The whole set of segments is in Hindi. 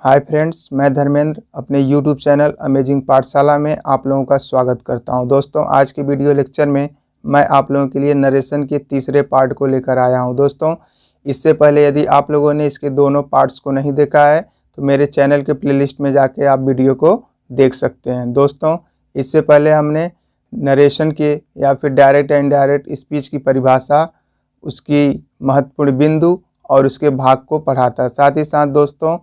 हाय फ्रेंड्स, मैं धर्मेंद्र अपने यूट्यूब चैनल अमेजिंग पाठशाला में आप लोगों का स्वागत करता हूं। दोस्तों, आज के वीडियो लेक्चर में मैं आप लोगों के लिए नरेशन के तीसरे पार्ट को लेकर आया हूं। दोस्तों, इससे पहले यदि आप लोगों ने इसके दोनों पार्ट्स को नहीं देखा है तो मेरे चैनल के प्लेलिस्ट में जाके आप वीडियो को देख सकते हैं। दोस्तों, इससे पहले हमने नरेशन के या फिर डायरेक्ट एंड इनडायरेक्ट स्पीच की परिभाषा, उसकी महत्वपूर्ण बिंदु और उसके भाग को पढ़ा था। साथ ही साथ दोस्तों,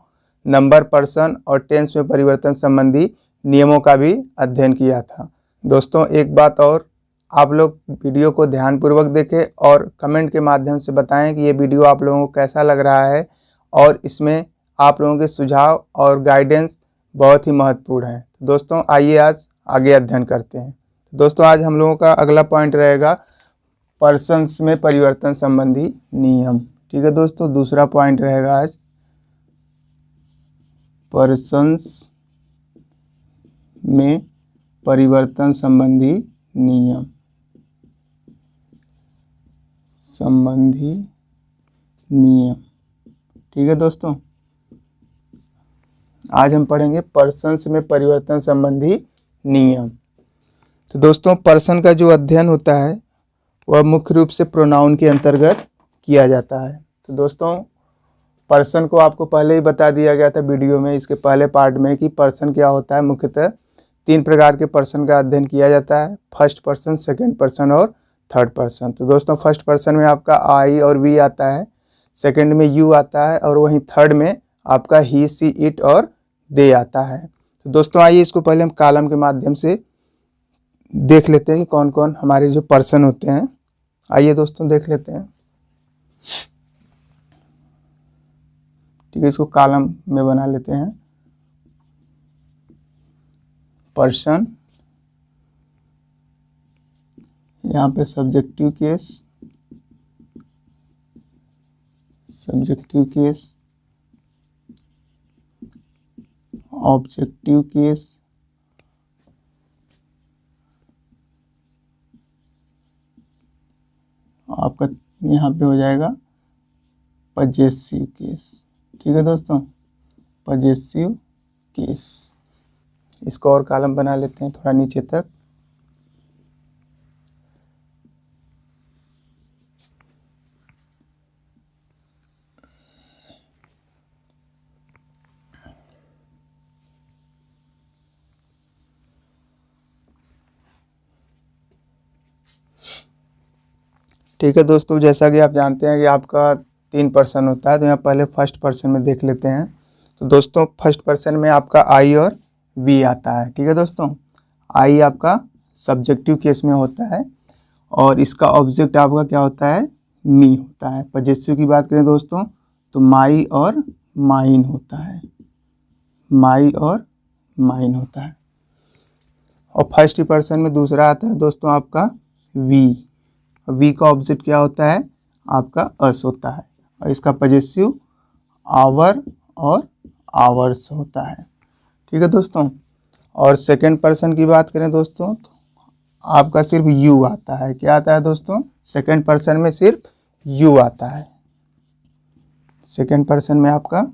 नंबर, पर्सन और टेंस में परिवर्तन संबंधी नियमों का भी अध्ययन किया था। दोस्तों, एक बात और, आप लोग वीडियो को ध्यानपूर्वक देखें और कमेंट के माध्यम से बताएं कि ये वीडियो आप लोगों को कैसा लग रहा है, और इसमें आप लोगों के सुझाव और गाइडेंस बहुत ही महत्वपूर्ण है। दोस्तों, आइए आज आगे अध्ययन करते हैं। दोस्तों, आज हम लोगों का अगला पॉइंट रहेगा पर्सन्स में परिवर्तन संबंधी नियम। ठीक है दोस्तों, दूसरा पॉइंट रहेगा आज पर्सन्स में परिवर्तन संबंधी नियम। ठीक है दोस्तों, आज हम पढ़ेंगे पर्सन्स में परिवर्तन संबंधी नियम। तो दोस्तों, पर्सन का जो अध्ययन होता है वह मुख्य रूप से प्रोनाउन के अंतर्गत किया जाता है। तो दोस्तों, पर्सन को आपको पहले ही बता दिया गया था वीडियो में, इसके पहले पार्ट में, कि पर्सन क्या होता है। मुख्यतः 3 प्रकार के पर्सन का अध्ययन किया जाता है: फर्स्ट पर्सन, सेकंड पर्सन और थर्ड पर्सन। तो दोस्तों, फर्स्ट पर्सन में आपका आई और वी आता है, सेकंड में यू आता है, और वहीं थर्ड में आपका ही, सी, इट और दे आता है। तो दोस्तों, आइए इसको पहले हम कॉलम के माध्यम से देख लेते हैं कि कौन कौन हमारे जो पर्सन होते हैं। आइए दोस्तों देख लेते हैं। ठीक है, इसको कॉलम में बना लेते हैं। पर्सन, यहाँ पे सब्जेक्टिव केस, ऑब्जेक्टिव केस, आपका यहाँ पे हो जाएगा पजेसिव केस। ठीक है दोस्तों, पजेसिव केस। इसको और कॉलम बना लेते हैं थोड़ा नीचे तक। ठीक है दोस्तों, जैसा कि आप जानते हैं कि आपका 3 पर्सन होता है, तो यहाँ पहले फर्स्ट पर्सन में देख लेते हैं। तो दोस्तों, फर्स्ट पर्सन में आपका आई और वी आता है। ठीक है दोस्तों, आई आपका सब्जेक्टिव केस में होता है और इसका ऑब्जेक्ट आपका क्या होता है, मी होता है। पजेसिव की बात करें दोस्तों तो माई और माइन होता है, और फर्स्ट पर्सन में दूसरा आता है दोस्तों आपका वी का ऑब्जेक्ट क्या होता है, आपका अस होता है, और इसका पजेसिव आवर और आवर्स होता है। ठीक है दोस्तों, और सेकंड पर्सन की बात करें दोस्तों तो आपका सिर्फ यू आता है। क्या आता है दोस्तों, सेकंड पर्सन में सिर्फ यू आता है। सेकंड पर्सन में आपका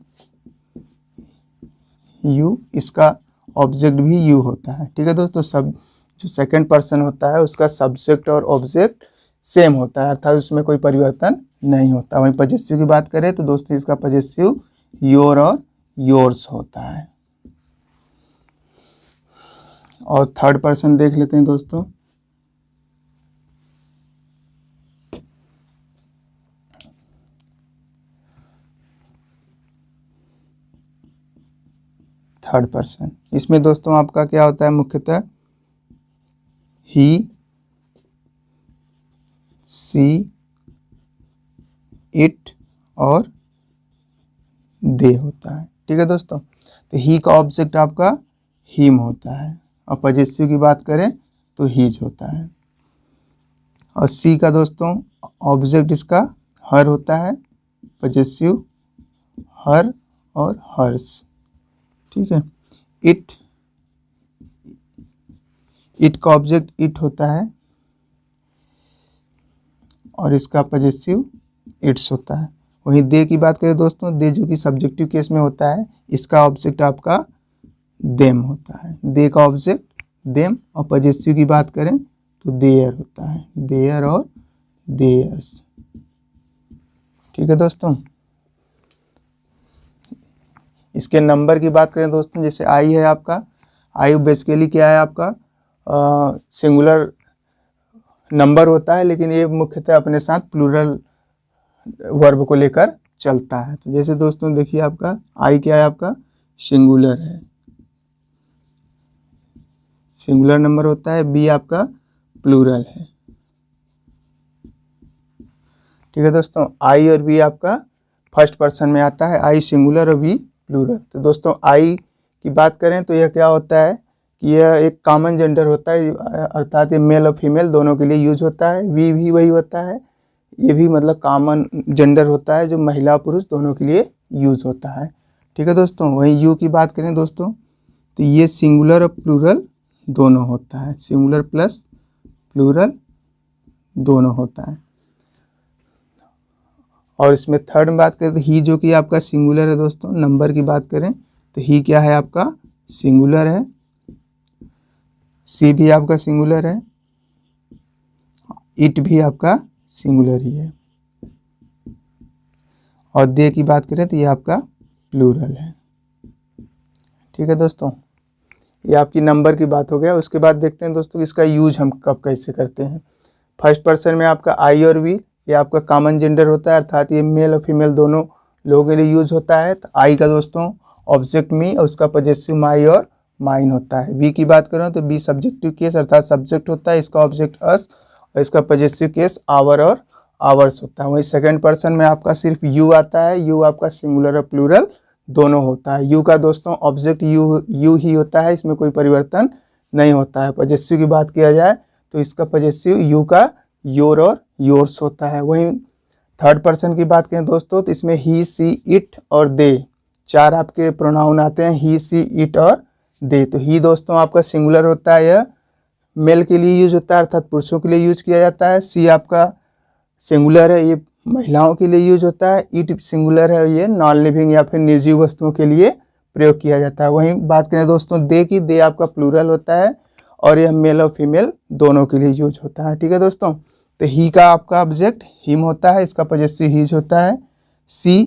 यू, इसका ऑब्जेक्ट भी यू होता है। ठीक है दोस्तों, सब जो सेकंड पर्सन होता है उसका सब्जेक्ट और ऑब्जेक्ट सेम होता है, अर्थात उसमें कोई परिवर्तन नहीं होता। वहीं पजेसिव की बात करें तो दोस्तों इसका पजेसिव योर और योर्स होता है। और थर्ड पर्सन देख लेते हैं दोस्तों। थर्ड पर्सन, इसमें दोस्तों आपका क्या होता है, मुख्यतः ही, सी, इट और दे होता है। ठीक है दोस्तों, तो ही का ऑब्जेक्ट आपका हिम होता है, और पजेसिव की बात करें तो हीज होता है। और सी का दोस्तों ऑब्जेक्ट इसका हर होता है, पजेसिव हर और हर्स। ठीक है, इट का ऑब्जेक्ट इट होता है, और इसका पजेसिव इट्स होता है। वहीं दे की बात करें दोस्तों, दे जो कि सब्जेक्टिव केस में होता है, इसका ऑब्जेक्ट आपका देम होता है। दे का ऑब्जेक्ट देम। और पॉजेसिव की बात करें तो देयर होता है, देयर और देयर्स। ठीक है दोस्तों। इसके नंबर की बात करें दोस्तों, जैसे आई है आपका, आई बेसिकली क्या है आपका सिंगुलर नंबर होता है, लेकिन ये मुख्यतः अपने साथ प्लूरल वर्ब को लेकर चलता है। तो जैसे दोस्तों देखिए आपका आई क्या है, आपका सिंगुलर है, सिंगुलर नंबर होता है। बी आपका प्लूरल है। ठीक है दोस्तों, आई और बी आपका फर्स्ट पर्सन में आता है, आई सिंगुलर और बी प्लूरल। तो दोस्तों आई की बात करें तो यह क्या होता है कि यह एक कॉमन जेंडर होता है, अर्थात ये मेल और फीमेल दोनों के लिए यूज होता है। वी भी वही होता है, ये भी मतलब कॉमन जेंडर होता है जो महिला पुरुष दोनों के लिए यूज होता है। ठीक है दोस्तों। वहीं यू की बात करें दोस्तों तो ये सिंगुलर और प्लूरल दोनों होता है, सिंगुलर प्लस प्लूरल दोनों होता है। और इसमें थर्ड में बात करें तो ही जो कि आपका सिंगुलर है दोस्तों। नंबर की बात करें तो ही क्या है आपका सिंगुलर है। सी भी आपका सिंगुलर है, इट भी आपका सिंगुलर ही है। और दे की बात करें तो ये आपका प्लूरल है। ठीक है दोस्तों, ये आपकी नंबर की बात हो गया। उसके बाद देखते हैं दोस्तों इसका यूज हम कब कैसे करते हैं। फर्स्ट पर्सन में आपका आई और वी, ये आपका कॉमन जेंडर होता है, अर्थात ये मेल और फीमेल दोनों लोगों के लिए यूज होता है। तो आई का दोस्तों ऑब्जेक्ट मी और उसका पॉजेसिव माई और माइन होता है। बी की बात करें तो बी सब्जेक्टिव केस अर्थात सब्जेक्ट होता है, इसका ऑब्जेक्ट अस और इसका पॉजेसिव केस आवर और आवर्स होता है। वहीं सेकंड पर्सन में आपका सिर्फ यू आता है, यू आपका सिंगुलर और प्लूरल दोनों होता है। यू का दोस्तों ऑब्जेक्ट यू ही होता है, इसमें कोई परिवर्तन नहीं होता है। पॉजेसिव की बात किया जाए तो इसका पॉजेसिव यू का योर और योर्स होता है। वहीं थर्ड पर्सन की बात करें दोस्तों तो इसमें ही सी इट और दे चार आपके प्रोनाउन आते हैं, ही सी इट और दे। तो ही दोस्तों आपका सिंगुलर होता है, यह मेल के लिए यूज होता है अर्थात पुरुषों के लिए यूज किया जाता है। सी आपका सिंगुलर है, ये महिलाओं के लिए यूज होता है। इट सिंगुलर है, ये नॉन लिविंग या फिर निर्जीव वस्तुओं के लिए प्रयोग किया जाता है। वहीं बात करें दोस्तों दे की, दे आपका प्लूरल होता है और यह मेल और फीमेल दोनों के लिए यूज होता है। ठीक है दोस्तों। तो ही का आपका ऑब्जेक्ट हिम होता है, इसका पॉजेसिव हीज होता है। सी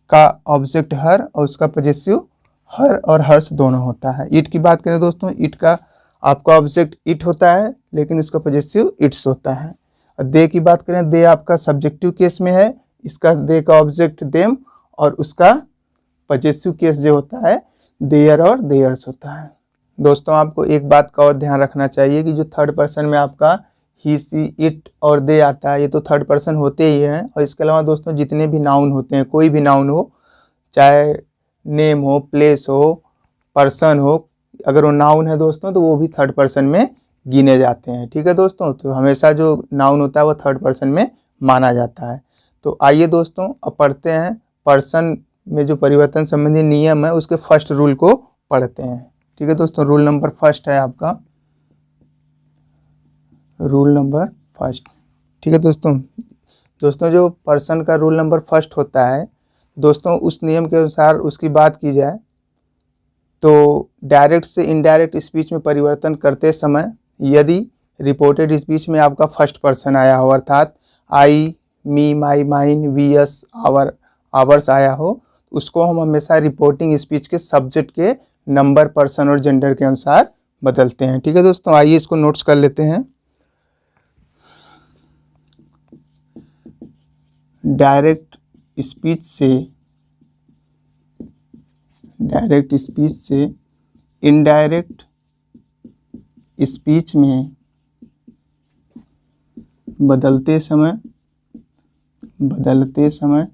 का ऑब्जेक्ट हर और उसका पॉजेसिव हर और हर्ष दोनों होता है। इट की बात करें दोस्तों, इट का आपका ऑब्जेक्ट इट होता है लेकिन उसका पॉजेसिव इट्स होता है। और दे की बात करें, दे आपका सब्जेक्टिव केस में है, इसका दे का ऑब्जेक्ट देम और उसका पॉजेसिव केस जो होता है देयर और देयर्स होता है। दोस्तों आपको एक बात का और ध्यान रखना चाहिए कि जो थर्ड पर्सन में आपका ही सी इट और दे आता है, ये तो थर्ड पर्सन होते ही हैं। और इसके अलावा दोस्तों जितने भी नाउन होते हैं, कोई भी नाउन हो, चाहे नेम हो, प्लेस हो, पर्सन हो, अगर वो नाउन है दोस्तों तो वो भी थर्ड पर्सन में गिने जाते हैं। ठीक है दोस्तों। तो हमेशा जो नाउन होता है वो थर्ड पर्सन में माना जाता है। तो आइए दोस्तों अब पढ़ते हैं पर्सन में जो परिवर्तन संबंधी नियम है उसके फर्स्ट रूल को पढ़ते हैं। ठीक है दोस्तों, रूल नंबर फर्स्ट है आपका, रूल नंबर फर्स्ट। ठीक है दोस्तों जो पर्सन का रूल नंबर फर्स्ट होता है दोस्तों, उस नियम के अनुसार उसकी बात की जाए तो डायरेक्ट से इनडायरेक्ट स्पीच में परिवर्तन करते समय यदि रिपोर्टेड स्पीच में आपका फर्स्ट पर्सन आया हो, अर्थात I, me, my, mine, we, us, our, ours आया हो, उसको हम हमेशा रिपोर्टिंग स्पीच के सब्जेक्ट के नंबर, पर्सन और जेंडर के अनुसार बदलते हैं। ठीक है दोस्तों, आइए इसको नोट्स कर लेते हैं। डायरेक्ट स्पीच से इनडायरेक्ट स्पीच में बदलते समय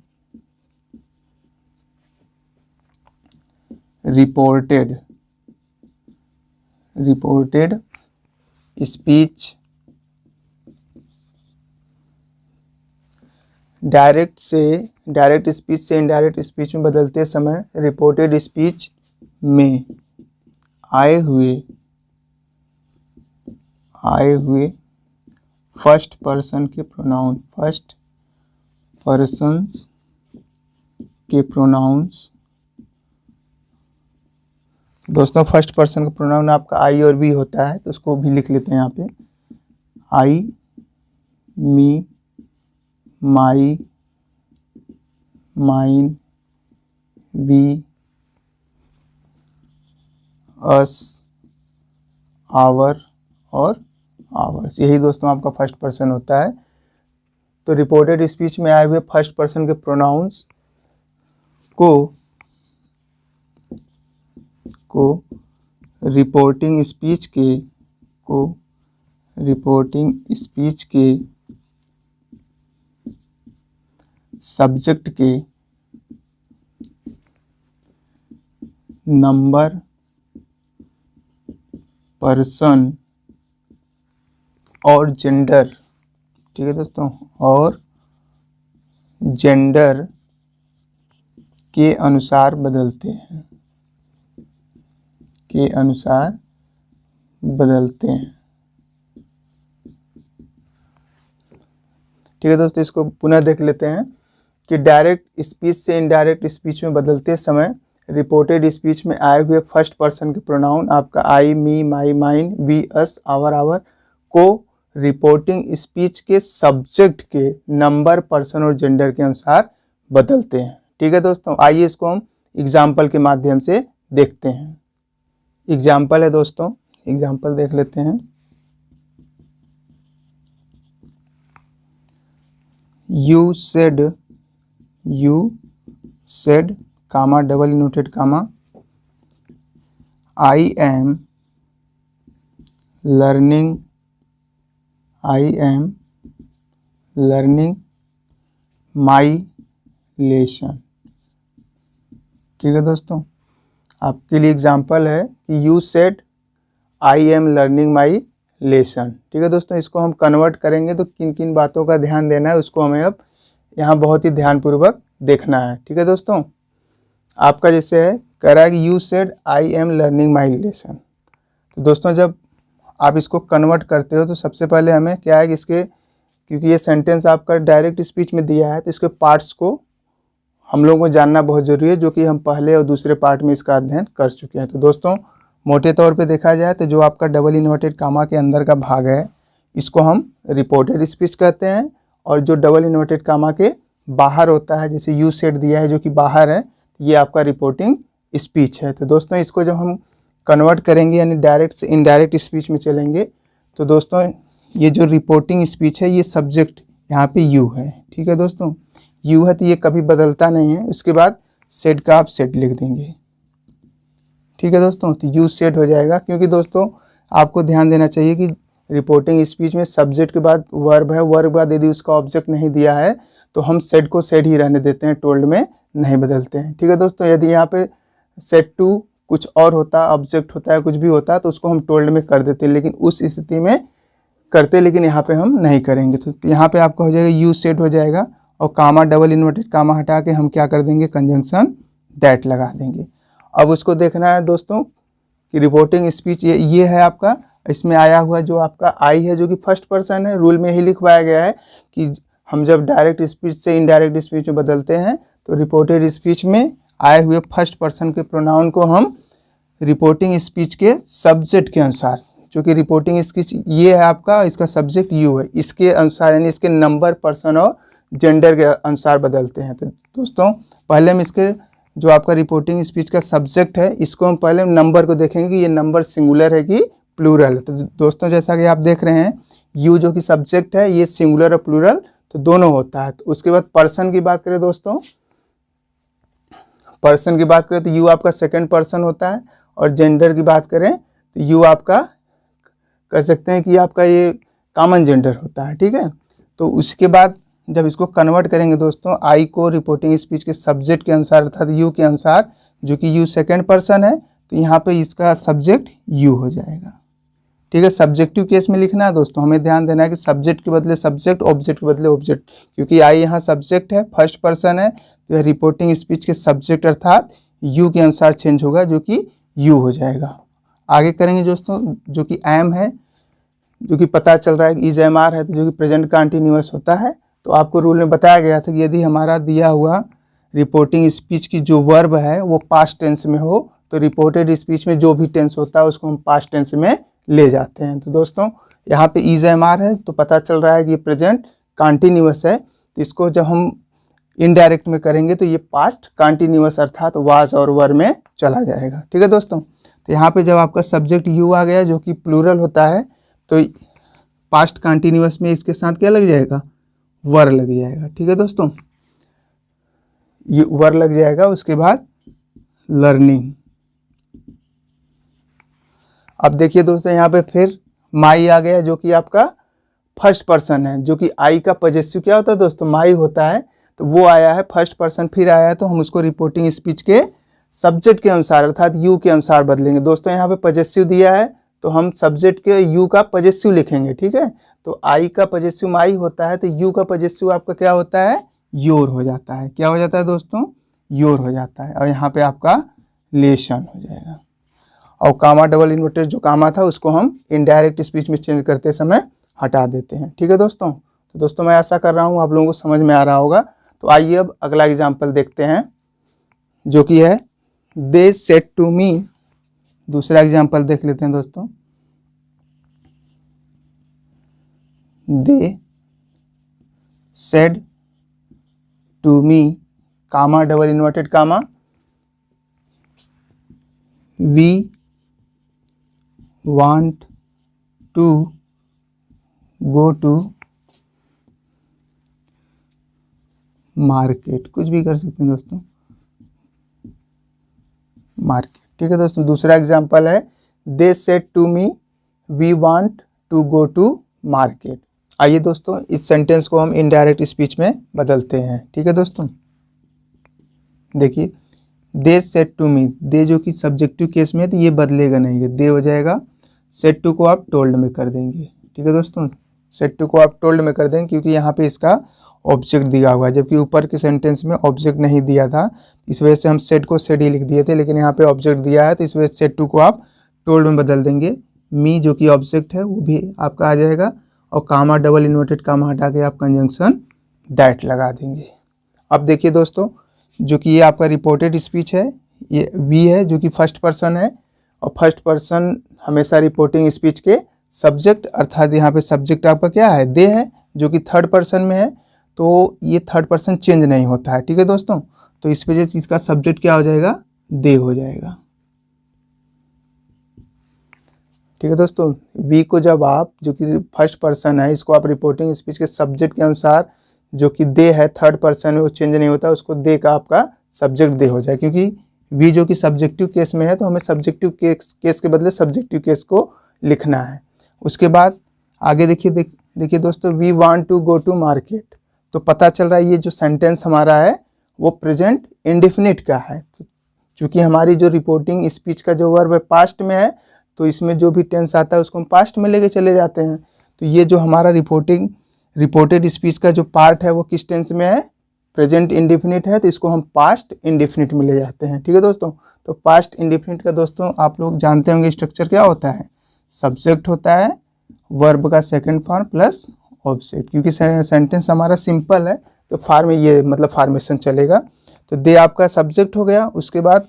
रिपोर्टेड स्पीच, डायरेक्ट स्पीच से इनडायरेक्ट स्पीच में बदलते समय रिपोर्टेड स्पीच में आए हुए फर्स्ट पर्सन के प्रोनाउन, फर्स्ट पर्सन्स के प्रोनाउंस। दोस्तों फर्स्ट पर्सन का प्रोनाउन आपका आई और वी होता है, तो उसको भी लिख लेते हैं यहाँ पे। आई, me, my, mine, we, us, our और आवर्स। यही दोस्तों आपका फर्स्ट पर्सन होता है। तो रिपोर्टेड स्पीच में आए हुए फर्स्ट पर्सन के प्रोनाउंस को रिपोर्टिंग स्पीच के सब्जेक्ट के नंबर, पर्सन और जेंडर, ठीक है दोस्तों, और जेंडर के अनुसार बदलते हैं, ठीक है दोस्तों। इसको पुनः देख लेते हैं कि डायरेक्ट स्पीच से इनडायरेक्ट स्पीच में बदलते समय रिपोर्टेड स्पीच में आए हुए फर्स्ट पर्सन के प्रोनाउन आपका आई, me, my, mine, we, us, our को रिपोर्टिंग स्पीच के सब्जेक्ट के नंबर, पर्सन और जेंडर के अनुसार बदलते हैं। ठीक है दोस्तों, आइए इसको हम एग्जाम्पल के माध्यम से देखते हैं। एग्जाम्पल है दोस्तों, एग्जाम्पल देख लेते हैं। You said comma, double inverted comma, I am learning my lesson. ठीक है दोस्तों, आपके लिए एग्जाम्पल है कि you said I am learning my lesson. ठीक है दोस्तों, इसको हम कन्वर्ट करेंगे तो किन किन बातों का ध्यान देना है उसको हमें अब यहाँ बहुत ही ध्यानपूर्वक देखना है। ठीक है दोस्तों, आपका जैसे है कह रहा है कि you said I am learning my lesson. तो दोस्तों जब आप इसको कन्वर्ट करते हो तो सबसे पहले हमें क्या है कि इसके, क्योंकि ये सेंटेंस आपका डायरेक्ट स्पीच में दिया है तो इसके पार्ट्स को हम लोगों को जानना बहुत ज़रूरी है, जो कि हम पहले और दूसरे पार्ट में इसका अध्ययन कर चुके हैं। तो दोस्तों मोटे तौर पे देखा जाए तो जो आपका डबल इन्वर्टेड कामा के अंदर का भाग है इसको हम रिपोर्टेड स्पीच कहते हैं, और जो डबल इन्वर्टेड कामा के बाहर होता है जैसे यू सेड दिया है जो कि बाहर है, ये आपका रिपोर्टिंग स्पीच है। तो दोस्तों इसको जब हम कन्वर्ट करेंगे यानी डायरेक्ट से इनडायरेक्ट स्पीच में चलेंगे तो दोस्तों ये जो रिपोर्टिंग स्पीच है ये सब्जेक्ट यहाँ पे यू है। ठीक है दोस्तों, यू है तो ये कभी बदलता नहीं है। उसके बाद सेड का आप सेड लिख देंगे। ठीक है दोस्तों, तो यू सेड हो जाएगा, क्योंकि दोस्तों आपको ध्यान देना चाहिए कि रिपोर्टिंग स्पीच में सब्जेक्ट के बाद वर्ब है, वर्ब के बाद यदि उसका ऑब्जेक्ट नहीं दिया है तो हम सेड को सेड ही रहने देते हैं, टोल्ड में नहीं बदलते हैं। ठीक है दोस्तों, यदि यहाँ पे सेड टू कुछ और होता, ऑब्जेक्ट होता है, कुछ भी होता तो उसको हम टोल्ड में कर देते, लेकिन उस स्थिति में करते, लेकिन यहाँ पे हम नहीं करेंगे। तो यहाँ पे आपका हो जाएगा यू सेड हो जाएगा, और कामा डबल इन्वर्टेड कामा हटा के हम क्या कर देंगे, कंजंक्शन दैट लगा देंगे। अब उसको देखना है दोस्तों कि रिपोर्टिंग स्पीच ये है आपका, इसमें आया हुआ जो आपका आई है जो कि फर्स्ट पर्सन है। रूल में ही लिखवाया गया है कि हम जब डायरेक्ट स्पीच से इनडायरेक्ट स्पीच में बदलते हैं तो रिपोर्टेड स्पीच में आए हुए फर्स्ट पर्सन के प्रोनाउन को हम रिपोर्टिंग स्पीच के सब्जेक्ट के अनुसार, जो कि रिपोर्टिंग स्पीच ये है आपका, इसका सब्जेक्ट यू है, इसके अनुसार यानी इसके नंबर, पर्सन और जेंडर के अनुसार बदलते हैं। तो दोस्तों पहले हम इसके जो आपका रिपोर्टिंग स्पीच का सब्जेक्ट है इसको हम पहले नंबर को देखेंगे कि ये नंबर सिंगुलर है कि प्लूरल। तो दोस्तों जैसा कि आप देख रहे हैं यू जो कि सब्जेक्ट है ये सिंगुलर और प्लूरल तो दोनों होता है। तो उसके बाद पर्सन की बात करें दोस्तों, पर्सन की बात करें तो यू आपका सेकंड पर्सन होता है, और जेंडर की बात करें तो यू आपका कह सकते हैं कि आपका ये कॉमन जेंडर होता है। ठीक है, तो उसके बाद जब इसको कन्वर्ट करेंगे दोस्तों आई को रिपोर्टिंग स्पीच के सब्जेक्ट के अनुसार अर्थात यू के अनुसार, जो कि यू सेकंड पर्सन है, तो यहाँ पे इसका सब्जेक्ट यू हो जाएगा। ठीक है, सब्जेक्टिव केस में लिखना है दोस्तों, हमें ध्यान देना है कि सब्जेक्ट के बदले सब्जेक्ट, ऑब्जेक्ट के बदले ऑब्जेक्ट, क्योंकि आई यहाँ सब्जेक्ट है, फर्स्ट पर्सन है, तो यह रिपोर्टिंग स्पीच के सब्जेक्ट अर्थात यू के अनुसार चेंज होगा जो कि यू हो जाएगा। आगे करेंगे दोस्तों, जो कि एम है, जो कि पता चल रहा है कि इज एम आर है, तो जो कि प्रेजेंट कंटिन्यूअस होता है, तो आपको रूल में बताया गया था कि यदि हमारा दिया हुआ रिपोर्टिंग स्पीच की जो वर्ब है वो पास्ट टेंस में हो तो रिपोर्टेड स्पीच में जो भी टेंस होता है उसको हम पास्ट टेंस में ले जाते हैं। तो दोस्तों यहाँ पे इज एम आर है तो पता चल रहा है कि प्रेजेंट कंटिन्यूअस है, तो इसको जब हम इनडायरेक्ट में करेंगे तो ये पास्ट कंटिन्यूअस अर्थात वाज और वर में चला जाएगा। ठीक है दोस्तों, तो यहाँ पे जब आपका सब्जेक्ट यू आ गया जो कि प्लूरल होता है तो पास्ट कंटिन्यूअस में इसके साथ क्या लग जाएगा, वर लग जाएगा। ठीक है दोस्तों, ये वर लग जाएगा, उसके बाद लर्निंग। अब देखिए दोस्तों यहाँ पे फिर माई आ गया जो कि आपका फर्स्ट पर्सन है, जो कि आई का पॉजेसिव क्या होता है दोस्तों, माई होता है, तो वो आया है फर्स्ट पर्सन फिर आया है, तो हम उसको रिपोर्टिंग स्पीच के सब्जेक्ट के अनुसार अर्थात यू के अनुसार बदलेंगे। दोस्तों यहाँ पे पॉजेसिव दिया है तो हम सब्जेक्ट के यू का पॉजेसिव लिखेंगे। ठीक है, तो आई का पॉजेसिव माई होता है तो यू का पॉजेसिव आपका क्या होता है, योर हो जाता है। क्या हो जाता है दोस्तों, योर हो जाता है, और यहाँ पे आपका लेशन हो जाएगा। और कामा डबल इन्वर्टेड जो कामा था उसको हम इनडायरेक्ट स्पीच में चेंज करते समय हटा देते हैं। ठीक है दोस्तों, तो दोस्तों मैं ऐसा कर रहा हूँ आप लोगों को समझ में आ रहा होगा। तो आइए अब अगला एग्जाम्पल देखते हैं जो कि है दे सेड टू मी। दूसरा एग्जाम्पल देख लेते हैं दोस्तों, they said to me comma double inverted comma we want to go to market, कुछ भी कर सकते हैं दोस्तों, मार्केट। ठीक है दोस्तों, दूसरा एग्जांपल है they said to me we want to go to market. आइए दोस्तों इस सेंटेंस को हम इनडायरेक्ट स्पीच में बदलते हैं। ठीक है दोस्तों, देखिए दे सेड टू मी, दे जो कि सब्जेक्टिव केस में है तो ये बदलेगा नहीं, है दे हो जाएगा, सेड टू को आप टोल्ड में कर देंगे। ठीक है दोस्तों, सेड टू को आप टोल्ड में कर देंगे क्योंकि यहाँ पे इसका ऑब्जेक्ट दिया हुआ है, जबकि ऊपर के सेंटेंस में ऑब्जेक्ट नहीं दिया था, इस वजह से हम सेड को सेड ही लिख दिए थे, लेकिन यहाँ पे ऑब्जेक्ट दिया है तो इस वजह से सेड टू को आप टोल्ड में बदल देंगे। मी जो कि ऑब्जेक्ट है वो भी आपका आ जाएगा, और कामा डबल इन्वर्टेड कामा हटा के आप कंजंक्शन दैट लगा देंगे। अब देखिए दोस्तों, जो कि ये आपका रिपोर्टेड स्पीच है, ये वी है जो कि फर्स्ट पर्सन है, और फर्स्ट पर्सन हमेशा रिपोर्टिंग स्पीच के सब्जेक्ट अर्थात यहाँ पे सब्जेक्ट आपका क्या है, दे है, जो कि थर्ड पर्सन में है, तो ये थर्ड पर्सन चेंज नहीं होता है। ठीक है दोस्तों, तो इस वजह से इसका सब्जेक्ट क्या हो जाएगा, दे हो जाएगा। ठीक है दोस्तों, वी को जब आप जो कि फर्स्ट पर्सन है इसको आप रिपोर्टिंग स्पीच के सब्जेक्ट के अनुसार जो कि दे है थर्ड पर्सन में वो चेंज नहीं होता, उसको दे का आपका सब्जेक्ट दे हो जाए, क्योंकि वी जो कि सब्जेक्टिव केस में है तो हमें सब्जेक्टिव केस के बदले सब्जेक्टिव केस को लिखना है। उसके बाद आगे देखिए दोस्तों, we want to go to market, तो पता चल रहा है ये जो सेंटेंस हमारा है वो प्रेजेंट इंडेफिनिट का है, तो चूँकि हमारी जो रिपोर्टिंग स्पीच का जो वर्ब है पास्ट में है तो इसमें जो भी टेंस आता है उसको हम पास्ट में लेके चले जाते हैं। तो ये जो हमारा रिपोर्टेड स्पीच का जो पार्ट है वो किस टेंस में है, प्रेजेंट इंडेफिनिट है, तो इसको हम पास्ट इंडेफिनिट में ले जाते हैं। ठीक है दोस्तों, तो पास्ट इंडेफिनिट का दोस्तों आप लोग जानते होंगे स्ट्रक्चर क्या होता है, सब्जेक्ट होता है, वर्ब का सेकंड फॉर्म प्लस ऑब्जेक्ट। क्योंकि सेंटेंस हमारा सिंपल है तो फॉर्म में ये मतलब फॉर्मेशन चलेगा। तो दे आपका सब्जेक्ट हो गया, उसके बाद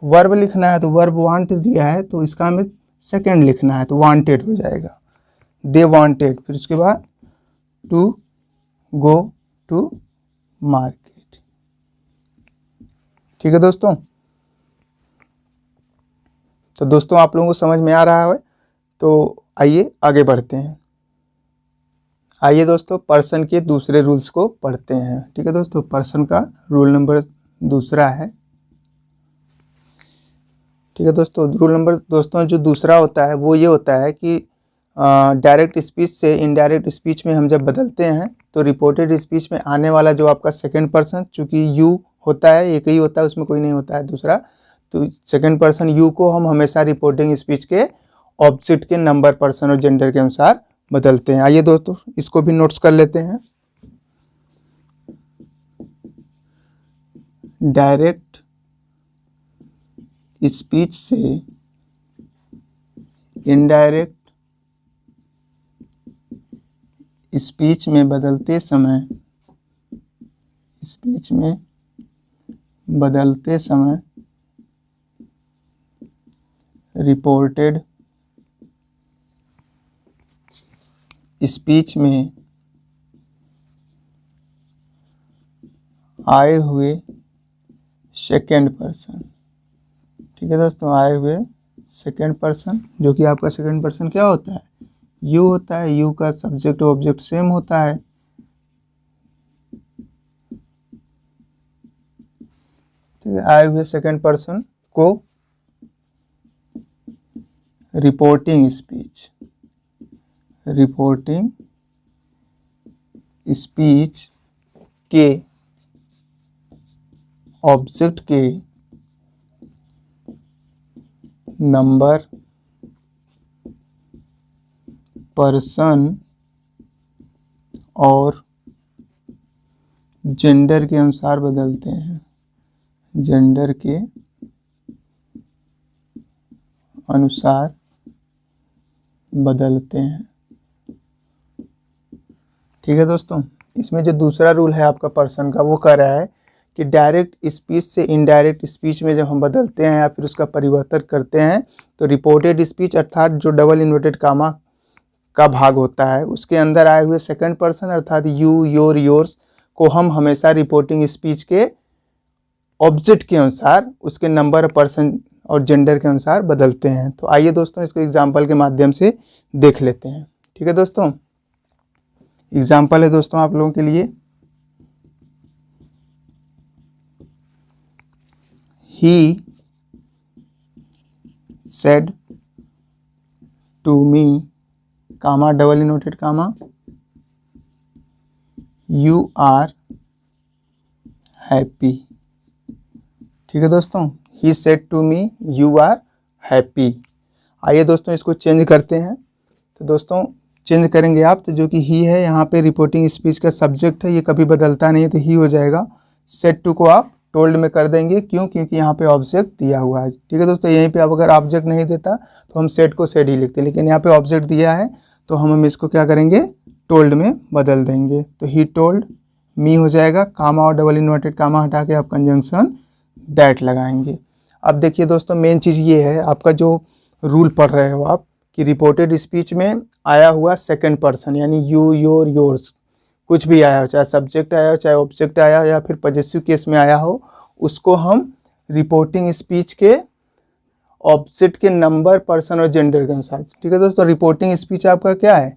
वर्ब लिखना है तो वर्ब वांट दिया है तो इसका हमें सेकंड लिखना है तो वांटेड हो जाएगा, दे वांटेड। फिर उसके बाद टू गो टू मार्केट। ठीक है दोस्तों, तो दोस्तों आप लोगों को समझ में आ रहा है, तो आइए आगे बढ़ते हैं। आइए दोस्तों पर्सन के दूसरे रूल्स को पढ़ते हैं। ठीक है दोस्तों, पर्सन का रूल नंबर दूसरा है। ठीक है दोस्तों, रूल नंबर दोस्तों जो दूसरा होता है वो ये होता है कि डायरेक्ट स्पीच से इनडायरेक्ट स्पीच में हम जब बदलते हैं तो रिपोर्टेड स्पीच में आने वाला जो आपका सेकंड पर्सन, चूँकि यू होता है, एक ही होता है, उसमें कोई नहीं होता है दूसरा, तो सेकंड पर्सन यू को हम हमेशा रिपोर्टिंग स्पीच के ऑब्जेक्ट के नंबर, पर्सन और जेंडर के अनुसार बदलते हैं। आइए दोस्तों इसको भी नोट्स कर लेते हैं। डायरेक्ट स्पीच से इनडायरेक्ट स्पीच में बदलते समय स्पीच में बदलते समय रिपोर्टेड स्पीच में आए हुए सेकेंड पर्सन। ठीक है दोस्तों, आए हुए सेकेंड पर्सन, जो कि आपका सेकेंड पर्सन क्या होता है, यू होता है। यू का सब्जेक्ट ऑब्जेक्ट सेम होता है। ठीक है, आए हुए सेकेंड पर्सन को रिपोर्टिंग स्पीच के ऑब्जेक्ट के नंबर, पर्सन और जेंडर के अनुसार बदलते हैं। जेंडर के अनुसार बदलते हैं। ठीक है दोस्तों, इसमें जो दूसरा रूल है आपका पर्सन का, वो कह रहा है कि डायरेक्ट स्पीच से इनडायरेक्ट स्पीच में जब हम बदलते हैं या फिर उसका परिवर्तन करते हैं तो रिपोर्टेड स्पीच अर्थात जो डबल इन्वर्टेड कामा का भाग होता है उसके अंदर आए हुए सेकंड पर्सन अर्थात यू, योर, योर्स को हम हमेशा रिपोर्टिंग स्पीच के ऑब्जेक्ट के अनुसार उसके नंबर, पर्सन और जेंडर के अनुसार बदलते हैं। तो आइए दोस्तों इसको एग्जाम्पल के माध्यम से देख लेते हैं। ठीक है दोस्तों, एग्जाम्पल है दोस्तों आप लोगों के लिए, he said to me comma double inverted comma you are happy. ठीक है दोस्तों, he said to me you are happy. आइए दोस्तों इसको चेंज करते हैं। तो दोस्तों चेंज करेंगे आप, तो जो कि ही है यहाँ पे रिपोर्टिंग स्पीच का सब्जेक्ट है, ये कभी बदलता नहीं है तो ही हो जाएगा। सेड टू को आप टोल्ड में कर देंगे, क्यों, क्योंकि यहाँ पे ऑब्जेक्ट दिया हुआ है। ठीक है दोस्तों, यहीं पे आप अगर ऑब्जेक्ट नहीं देता तो हम सेड को सेड ही लिखते, लेकिन यहाँ पे ऑब्जेक्ट दिया है तो हम इसको क्या करेंगे, टोल्ड में बदल देंगे। तो ही टोल्ड मी हो जाएगा, कामा और डबल इन्वर्टेड कामा हटा के आप कंजंक्शन दैट लगाएंगे। अब देखिए दोस्तों मेन चीज़ ये है, आपका जो रूल पढ़ रहे हो आप कि रिपोर्टेड स्पीच में आया हुआ सेकंड पर्सन यानी यू, योर, योर्स कुछ भी आया हो, चाहे सब्जेक्ट आया हो, चाहे ऑब्जेक्ट आया हो या फिर पॉजेसिव केस में आया हो, उसको हम रिपोर्टिंग स्पीच के ऑब्जेक्ट के नंबर, पर्सन और जेंडर के अनुसार। ठीक है दोस्तों, रिपोर्टिंग स्पीच आपका क्या है,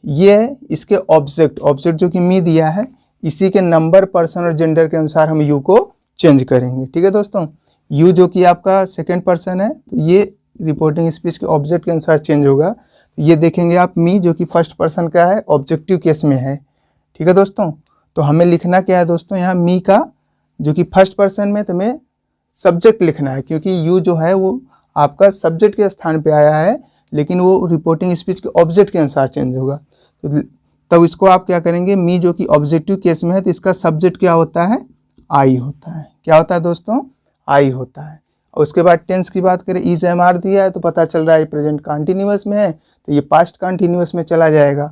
ये इसके ऑब्जेक्ट जो कि मी दिया है, इसी के नंबर, पर्सन और जेंडर के अनुसार हम यू को चेंज करेंगे। ठीक है दोस्तों, यू जो कि आपका सेकेंड पर्सन है तो ये रिपोर्टिंग स्पीच के ऑब्जेक्ट के अनुसार चेंज होगा। ये देखेंगे आप मी जो कि फर्स्ट पर्सन का है, ऑब्जेक्टिव केस में है। ठीक है दोस्तों, तो हमें लिखना क्या है दोस्तों, यहाँ मी का जो कि फर्स्ट पर्सन में तो हमें सब्जेक्ट लिखना है, क्योंकि यू जो है वो आपका सब्जेक्ट के स्थान पे आया है, लेकिन वो रिपोर्टिंग स्पीच के ऑब्जेक्ट के अनुसार चेंज होगा। तो तब इसको आप क्या करेंगे, मी जो कि ऑब्जेक्टिव केस में है तो इसका सब्जेक्ट क्या होता है, आई होता है। क्या होता है दोस्तों, आई होता है। और उसके बाद टेंस की बात करें, इज एम आर दिया है तो पता चल रहा है प्रेजेंट कंटिन्यूअस में है तो ये पास्ट कंटिन्यूअस में चला जाएगा,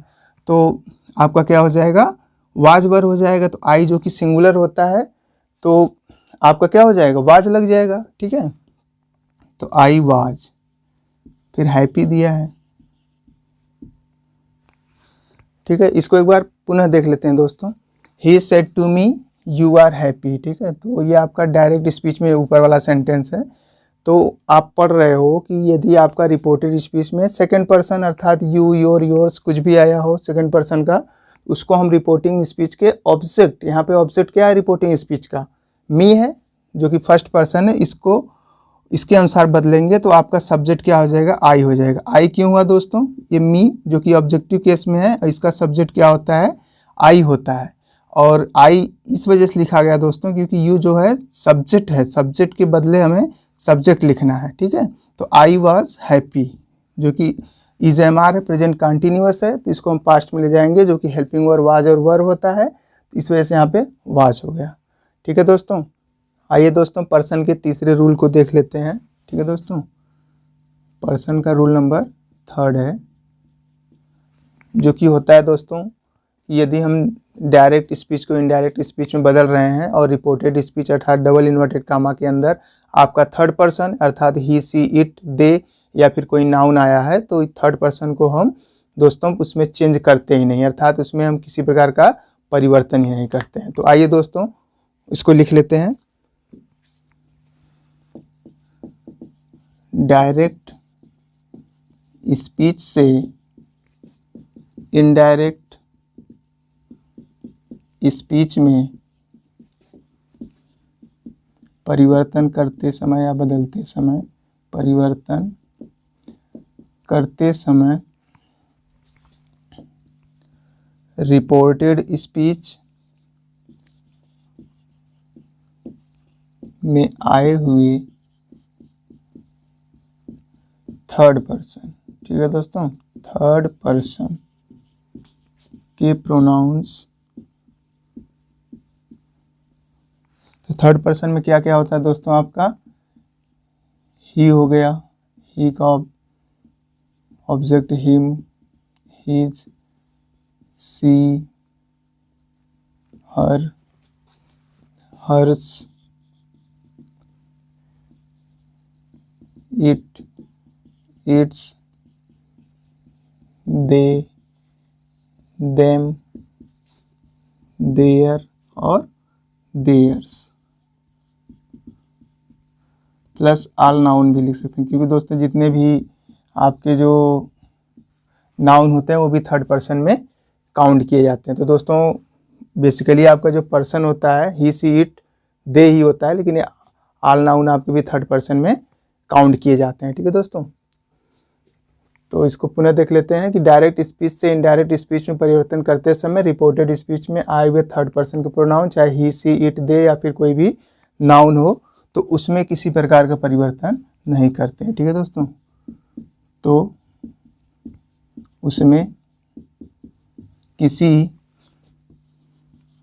तो आपका क्या हो जाएगा, वाज वर्ब हो जाएगा। तो आई जो कि सिंगुलर होता है तो आपका क्या हो जाएगा, वाज लग जाएगा। ठीक है, तो आई वाज, फिर हैप्पी दिया है। ठीक है, इसको एक बार पुनः देख लेते हैं दोस्तों, he said to me you are happy. ठीक है, तो ये आपका डायरेक्ट स्पीच में ऊपर वाला सेंटेंस है। तो आप पढ़ रहे हो कि यदि आपका रिपोर्टेड स्पीच में सेकंड पर्सन अर्थात यू, योर, योर्स कुछ भी आया हो सेकंड पर्सन का, उसको हम रिपोर्टिंग स्पीच के ऑब्जेक्ट, यहाँ पे ऑब्जेक्ट क्या है रिपोर्टिंग स्पीच का, मी है जो कि फर्स्ट पर्सन है, इसको इसके अनुसार बदलेंगे तो आपका सब्जेक्ट क्या हो जाएगा, आई हो जाएगा। आई क्यों हुआ दोस्तों, ये मी जो कि ऑब्जेक्टिव केस में है, इसका सब्जेक्ट क्या होता है, आई होता है। और आई इस वजह से लिखा गया दोस्तों क्योंकि यू जो है सब्जेक्ट है, सब्जेक्ट के बदले हमें सब्जेक्ट लिखना है। ठीक है, तो आई वॉज हैप्पी जो कि इज एम आर है, प्रेजेंट कंटिन्यूअस है तो इसको हम पास्ट में ले जाएंगे जो कि हेल्पिंग वर्ब वाज और वर्ब होता है, इस वजह से यहाँ पे वाज हो गया। ठीक है दोस्तों, आइए दोस्तों पर्सन के तीसरे रूल को देख लेते हैं। ठीक है दोस्तों, पर्सन का रूल नंबर 3 है जो कि होता है दोस्तों यदि हम डायरेक्ट स्पीच को इनडायरेक्ट स्पीच में बदल रहे हैं और रिपोर्टेड स्पीच अर्थात डबल इन्वर्टेड कामा के अंदर आपका थर्ड पर्सन अर्थात ही सी इट दे या फिर कोई नाउन आया है, तो थर्ड पर्सन को हम दोस्तों उसमें चेंज करते ही नहीं, अर्थात उसमें हम किसी प्रकार का परिवर्तन ही नहीं करते हैं। तो आइए दोस्तों इसको लिख लेते हैं। डायरेक्ट स्पीच से इनडायरेक्ट स्पीच में परिवर्तन करते समय या बदलते समय, परिवर्तन करते समय रिपोर्टेड स्पीच में आए हुए थर्ड पर्सन, ठीक है दोस्तों, थर्ड पर्सन के प्रोनाउंस। तो थर्ड पर्सन में क्या क्या होता है दोस्तों, आपका ही हो गया, ही का object him, his, she, her, hers, it, its, they, them, their और देयर्स, प्लस ऑल नाउन भी लिख सकते हैं, क्योंकि दोस्तों जितने भी आपके जो नाउन होते हैं वो भी थर्ड पर्सन में काउंट किए जाते हैं। तो दोस्तों बेसिकली आपका जो पर्सन होता है ही सी इट दे ही होता है, लेकिन ऑल नाउन आपके भी थर्ड पर्सन में काउंट किए जाते हैं, ठीक है दोस्तों। तो इसको पुनः देख लेते हैं कि डायरेक्ट स्पीच से इनडायरेक्ट स्पीच में परिवर्तन करते समय रिपोर्टेड स्पीच में आए हुए थर्ड पर्सन के प्रोनाउन, चाहे ही सी इट दे या फिर कोई भी नाउन हो, तो उसमें किसी प्रकार का परिवर्तन नहीं करते हैं, ठीक है दोस्तों। तो उसमें किसी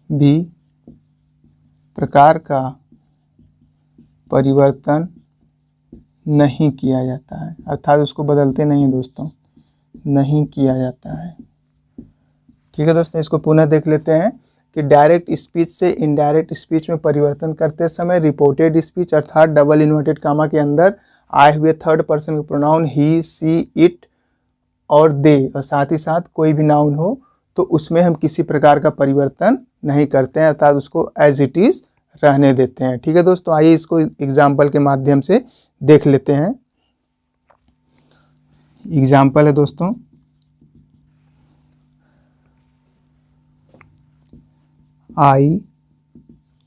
भी प्रकार का परिवर्तन नहीं किया जाता है, अर्थात उसको बदलते नहीं दोस्तों, नहीं किया जाता है, ठीक है दोस्तों। इसको पुनः देख लेते हैं कि डायरेक्ट स्पीच से इनडायरेक्ट स्पीच में परिवर्तन करते समय रिपोर्टेड स्पीच अर्थात डबल इन्वर्टेड कामा के अंदर आए हुए थर्ड पर्सन के प्रोनाउन ही सी इट और दे और साथ ही साथ कोई भी नाउन हो, तो उसमें हम किसी प्रकार का परिवर्तन नहीं करते हैं, अर्थात उसको एज इट इज़ रहने देते हैं, ठीक है दोस्तों। आइए इसको एग्जाम्पल के माध्यम से देख लेते हैं। एग्जाम्पल है दोस्तों, I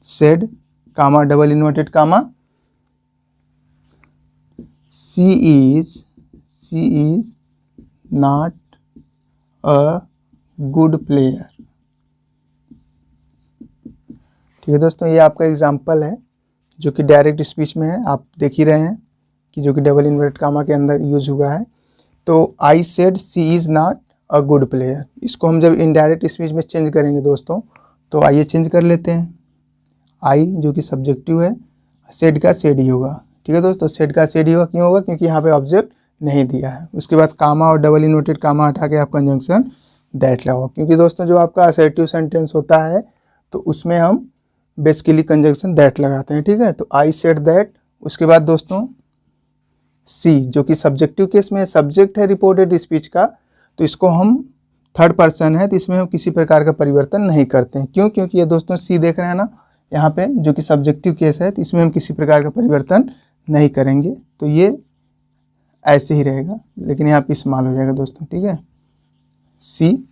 said comma double inverted comma she is not a good player, ठीक है दोस्तों। ये आपका एग्जाम्पल है जो कि डायरेक्ट स्पीच में है, आप देख ही रहे हैं कि जो कि डबल इन्वर्टेड कामा के अंदर यूज हुआ है। तो I said she is not a good player, इसको हम जब इनडायरेक्ट स्पीच में चेंज करेंगे दोस्तों, तो आइए चेंज कर लेते हैं। आई जो कि सब्जेक्टिव है, सेड का सेड ही होगा, ठीक है दोस्तों। सेड का सेड ही होगा, क्यों होगा, क्योंकि यहाँ पे ऑब्जेक्ट नहीं दिया है। उसके बाद कामा और डबल इन्वर्टेड कामा हटा के आप कंजंक्शन दैट लगाओ, क्योंकि दोस्तों जो आपका असर्टिव सेंटेंस होता है तो उसमें हम बेसिकली कंजंक्शन दैट लगाते हैं, ठीक है। तो आई सेड दैट, उसके बाद दोस्तों सी जो कि सब्जेक्टिव केस में सब्जेक्ट है रिपोर्टेड स्पीच का, तो इसको हम थर्ड पर्सन है, तो इसमें हम किसी प्रकार का परिवर्तन नहीं करते हैं। क्यों, क्योंकि ये दोस्तों सी देख रहे हैं ना यहाँ पे, जो कि सब्जेक्टिव केस है, तो इसमें हम किसी प्रकार का परिवर्तन नहीं करेंगे, तो ये ऐसे ही रहेगा, लेकिन यहाँ पे इस्तेमाल हो जाएगा दोस्तों, ठीक है, सी।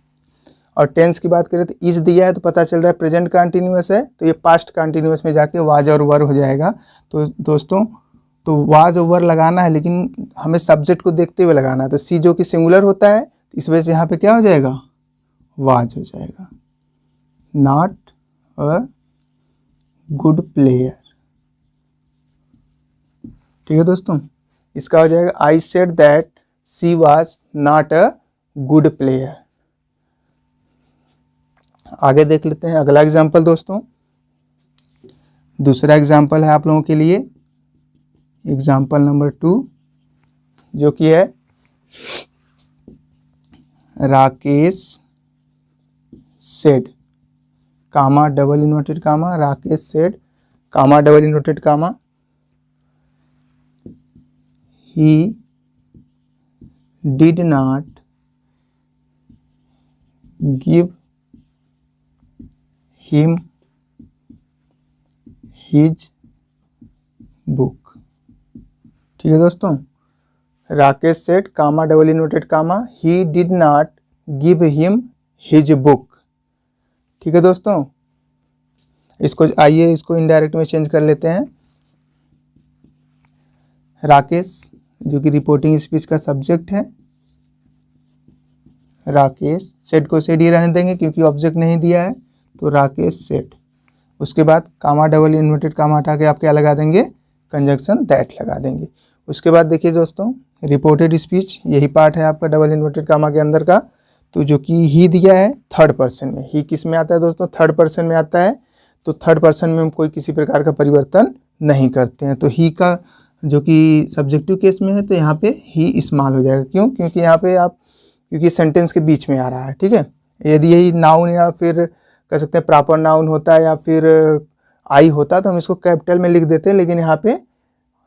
और टेंस की बात करें तो इज दिया है तो पता चल रहा है प्रेजेंट कंटिन्यूअस है, तो ये पास्ट कंटिन्यूअस में जाके वाज और वर हो जाएगा। तो दोस्तों तो वाज और वर लगाना है, लेकिन हमें सब्जेक्ट को देखते हुए लगाना है। तो सी जो कि सिंगुलर होता है, इस वजह से यहाँ पे क्या हो जाएगा, वाज हो जाएगा, नॉट अ गुड प्लेयर, ठीक है दोस्तों। इसका हो जाएगा I said that she was not a good player. आगे देख लेते हैं अगला एग्जाम्पल दोस्तों। दूसरा एग्जाम्पल है आप लोगों के लिए एग्जाम्पल नंबर 2, जो कि है Rakesh said, comma double inverted comma, Rakesh said, comma double inverted comma, he did not give him his book। ठीक है दोस्तों, Rakesh said comma double inverted comma he did not give him his book. ठीक है दोस्तों, इसको आइए इसको इनडायरेक्ट में चेंज कर लेते हैं। राकेश जो कि रिपोर्टिंग स्पीच का सब्जेक्ट है, राकेश सेड को सेड ही रहने देंगे क्योंकि ऑब्जेक्ट नहीं दिया है, तो राकेश सेड। उसके बाद कामा डबल इन्वर्टेड कामा हटा के आप क्या लगा देंगे, कंजक्शन दैट लगा देंगे। उसके बाद देखिए दोस्तों, रिपोर्टेड स्पीच यही पार्ट है आपका डबल इन्वर्टेड कामा के अंदर का, तो जो कि ही दिया है थर्ड पर्सन में। ही किस में आता है दोस्तों, थर्ड पर्सन में आता है। तो थर्ड पर्सन में हम कोई किसी प्रकार का परिवर्तन नहीं करते हैं। तो ही का जो कि सब्जेक्टिव केस में है तो यहाँ पे ही इस्तेमाल हो जाएगा। क्यों, क्योंकि यहाँ पे आप क्योंकि सेंटेंस के बीच में आ रहा है। ठीक है, यदि यही नाउन या फिर कह सकते हैं प्रॉपर नाउन होता है या फिर आई होता तो हम इसको कैपिटल में लिख देते हैं, लेकिन यहाँ पे